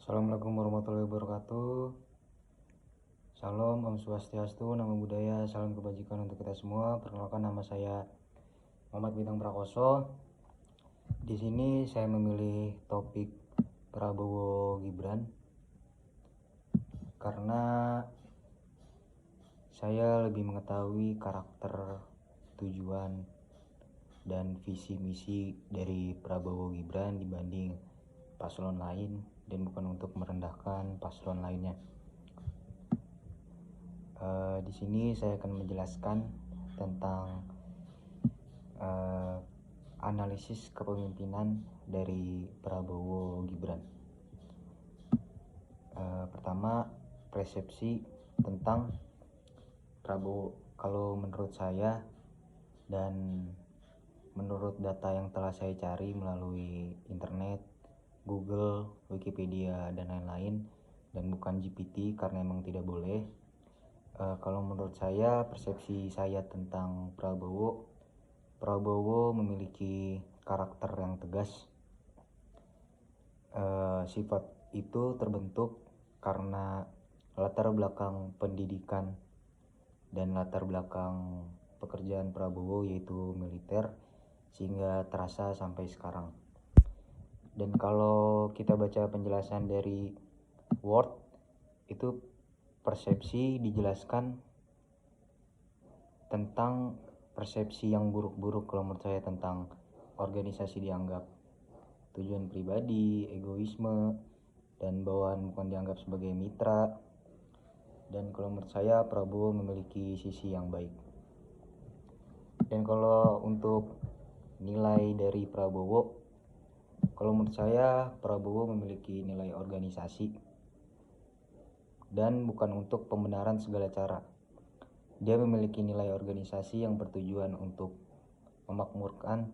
Assalamualaikum warahmatullahi wabarakatuh. Salam, Om Swastiastu, Namo Buddhaya, salam kebajikan untuk kita semua. Perkenalkan, nama saya Muhammad Bintang Prakoso. Di sini saya memilih topik Prabowo Gibran karena saya lebih mengetahui karakter, tujuan, dan visi misi dari Prabowo Gibran dibanding paslon lain, dan bukan untuk merendahkan paslon lainnya. Di sini saya akan menjelaskan tentang analisis kepemimpinan dari Prabowo Gibran. Pertama, persepsi tentang Prabowo. Kalau menurut saya dan menurut data yang telah saya cari melalui internet, Google, Wikipedia, dan lain-lain, dan bukan GPT karena emang tidak boleh. Kalau menurut saya, persepsi saya tentang Prabowo memiliki karakter yang tegas. Sifat itu terbentuk karena latar belakang pendidikan dan latar belakang pekerjaan Prabowo yaitu militer, sehingga terasa sampai sekarang. Dan kalau kita baca penjelasan dari Word, itu persepsi dijelaskan tentang persepsi yang buruk-buruk kalau menurut saya tentang organisasi dianggap tujuan pribadi, egoisme, dan bawaan bukan dianggap sebagai mitra. Dan kalau menurut saya Prabowo memiliki sisi yang baik. Dan kalau untuk nilai dari Prabowo, kalau menurut saya Prabowo memiliki nilai organisasi dan bukan untuk pembenaran segala cara. Dia memiliki nilai organisasi yang bertujuan untuk memakmurkan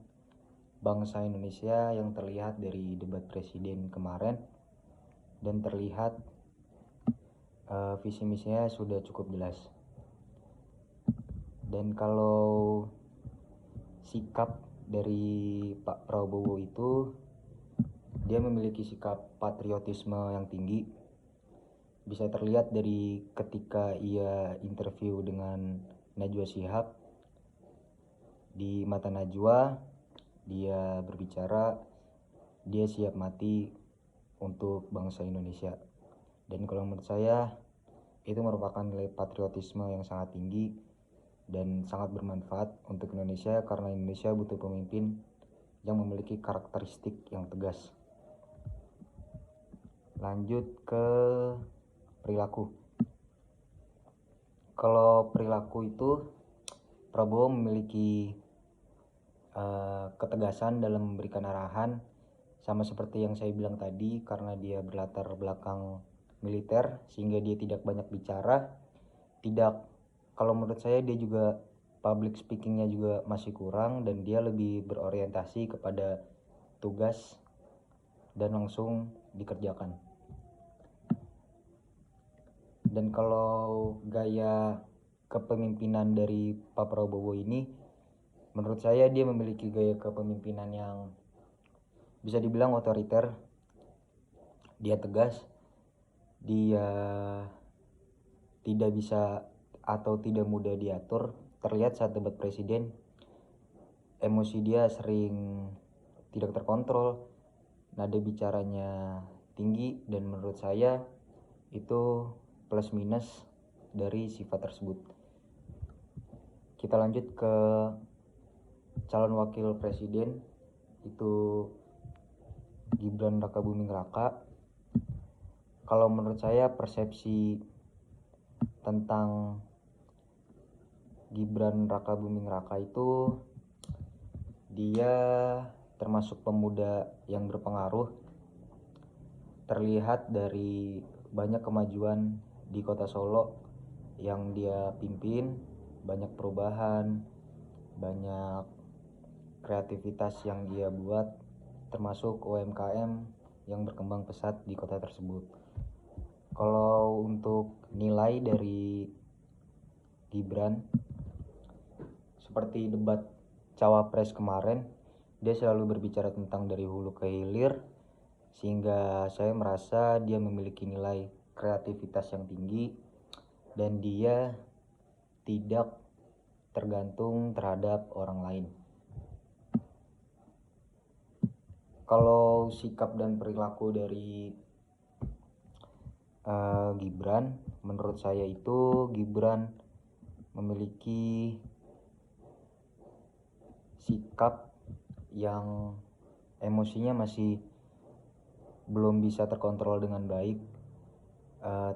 bangsa Indonesia yang terlihat dari debat presiden kemarin, dan terlihat visi misinya sudah cukup jelas. Dan kalau sikap dari Pak Prabowo itu, dia memiliki sikap patriotisme yang tinggi. Bisa terlihat dari ketika ia interview dengan Najwa Shihab. Di mata Najwa, dia berbicara dia siap mati untuk bangsa Indonesia. Dan kalau menurut saya itu merupakan nilai patriotisme yang sangat tinggi dan sangat bermanfaat untuk Indonesia, karena Indonesia butuh pemimpin yang memiliki karakteristik yang tegas. Lanjut ke perilaku. Kalau perilaku itu, Prabowo memiliki ketegasan dalam memberikan arahan, sama seperti yang saya bilang tadi, karena dia berlatar belakang militer sehingga dia tidak banyak bicara. Kalau menurut saya dia juga public speakingnya juga masih kurang, dan dia lebih berorientasi kepada tugas dan langsung dikerjakan. Dan kalau gaya kepemimpinan dari Pak Prabowo ini, menurut saya dia memiliki gaya kepemimpinan yang bisa dibilang otoriter. Dia tegas, dia tidak bisa atau tidak mudah diatur. Terlihat saat debat presiden, emosi dia sering tidak terkontrol, nada bicaranya tinggi, dan menurut saya itu plus minus dari sifat tersebut. Kita lanjut ke calon wakil presiden, itu Gibran Rakabuming Raka. Kalau menurut saya persepsi tentang Gibran Rakabuming Raka itu, dia termasuk pemuda yang berpengaruh. Terlihat dari banyak kemajuan di kota Solo yang dia pimpin, banyak perubahan, banyak kreativitas yang dia buat, termasuk UMKM yang berkembang pesat di kota tersebut. Kalau untuk nilai dari Gibran, seperti debat cawapres kemarin, dia selalu berbicara tentang dari hulu ke hilir, sehingga saya merasa dia memiliki nilai kreativitas yang tinggi dan dia tidak tergantung terhadap orang lain. Kalau sikap dan perilaku dari Gibran, menurut saya itu Gibran memiliki sikap yang emosinya masih belum bisa terkontrol dengan baik.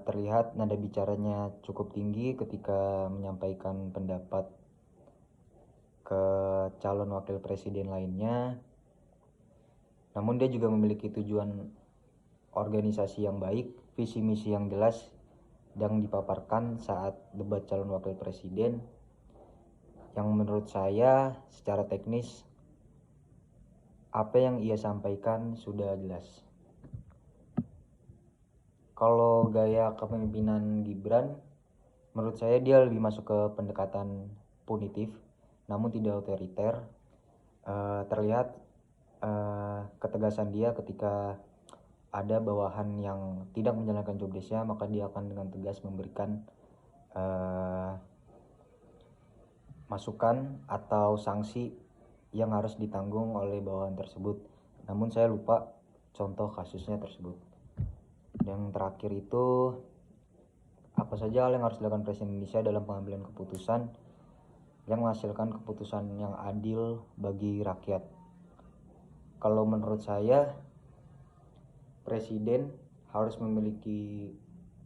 Terlihat nada bicaranya cukup tinggi ketika menyampaikan pendapat ke calon wakil presiden lainnya. Namun dia juga memiliki tujuan organisasi yang baik, visi misi yang jelas yang dipaparkan saat debat calon wakil presiden, yang menurut saya secara teknis apa yang ia sampaikan sudah jelas. Kalau gaya kepemimpinan Gibran, menurut saya dia lebih masuk ke pendekatan punitif namun tidak otoriter. Terlihat ketegasan dia ketika ada bawahan yang tidak menjalankan job desk-nya, maka dia akan dengan tegas memberikan masukan atau sanksi yang harus ditanggung oleh bawahan tersebut. Namun saya lupa contoh kasusnya tersebut. Yang terakhir itu, apa saja hal yang harus dilakukan Presiden Indonesia dalam pengambilan keputusan yang menghasilkan keputusan yang adil bagi rakyat. Kalau menurut saya, presiden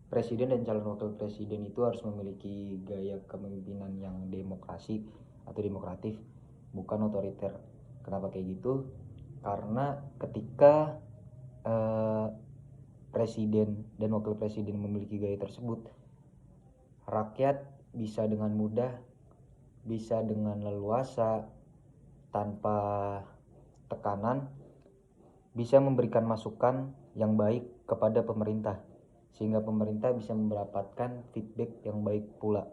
dan calon wakil presiden itu harus memiliki gaya kepemimpinan yang demokrasi atau demokratif, bukan otoriter. Kenapa kayak gitu? Karena ketika presiden dan wakil presiden memiliki gaya tersebut, rakyat bisa dengan mudah, bisa dengan leluasa, tanpa tekanan, bisa memberikan masukan yang baik kepada pemerintah, sehingga pemerintah bisa mendapatkan feedback yang baik pula.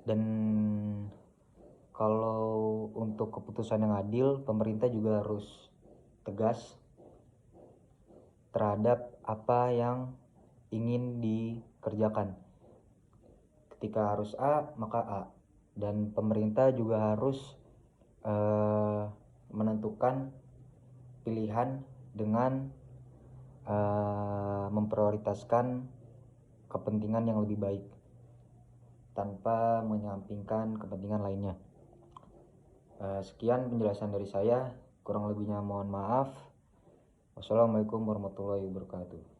Dan kalau untuk keputusan yang adil, pemerintah juga harus tegas terhadap apa yang ingin dikerjakan. Ketika harus A, maka A. Dan pemerintah juga harus menentukan pilihan dengan memprioritaskan kepentingan yang lebih baik tanpa menyampingkan kepentingan lainnya. Sekian penjelasan dari saya, kurang lebihnya mohon maaf. Wassalamualaikum warahmatullahi wabarakatuh.